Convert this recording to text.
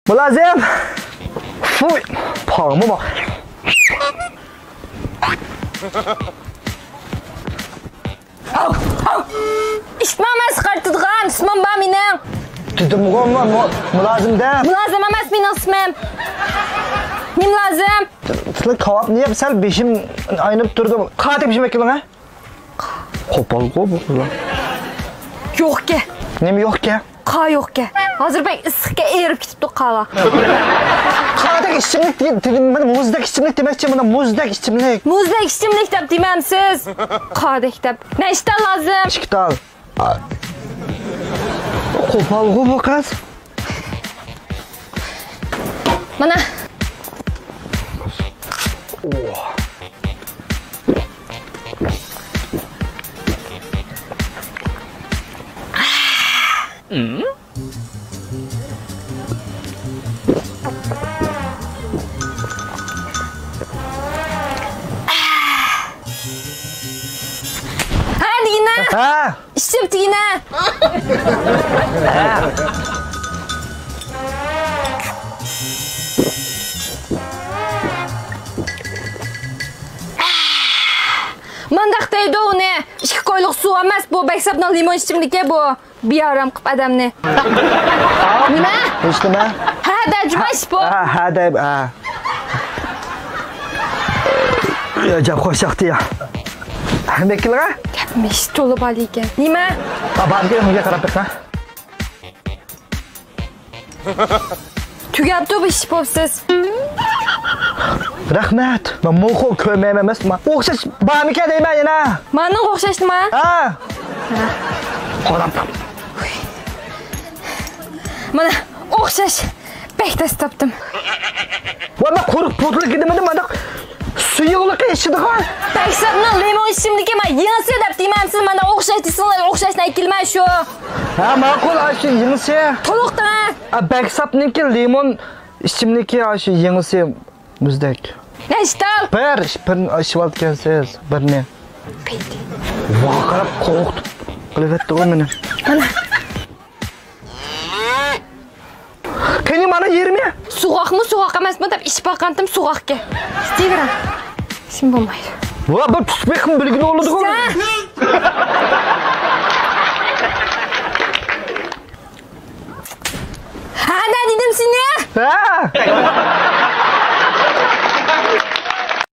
Mulazim. Fuy. Parmağıma bak. İşitmam sıkartıdığım, ismim ben benim. Dedim mulazim de. Mulazim emas benim ismim. Ne mulazim? Sizler kavap niye sel beşim aynıp durdu. Katek beşim ekilin ha? Kopal bu kızlar. Yok ki. Nemi yok ki? Qa yok ki. Hazır ben ısıqqa erib ketibdi qala. Katek içimlik dedim ben muzdek içimlik demekçi bana muzdek içimlik. Muzdek içimlik deb demamsiz. Qadek deb. Nechta lazım? Çıktal. Kopal bu kız. Mana. Ha. İşim tine. Mandaqdaydi uni. 2 qo'yliq suv emas bu, beksabdan limon ichimlikka bu. Biyaram qilib odamni. Nima? Hech nima? Ha, dajmash bu. Ha, deb, ha. Ya jab qo'shaqdi ya. Bekilga? Gapmish to'lib ol ekan. Nima? Abamga unga qarab tursa. Tugabdi bu ish bo'psiz. Rahmat. Men mo'qol ko'rmayman emasman. O'xshash barmika deyman yana. Meni o'xshash nima? Ha. Qarab. Mana o'xshash bektas topdim. Mana quruq potlik edimda mana suyuqlik ichidi-ku. Beksabdan limon ichimlikka men yinsi deb demamsiz, mana o'xshash deysizlar, o'xshashdan aytilmay shu. Ha, ma'qul, shu yinsi. To'liqdan. Beksabniki limon ichimlikka shu yinsi muzdek. Nechta? Bir ishvatgansiz, birni. Peydi. Voh, qarab qo'rqdi. Qilyapti u meni. Mana. Qani mana yermi? So'g'oqmi, so'g'oq emasmi deb ish baqandim so'g'oqga. Istayveram. Ishim bo'lmaydi. Va, bir tushbekmi bilgini oladi-ku. Ha, ne dedim seni? Ha!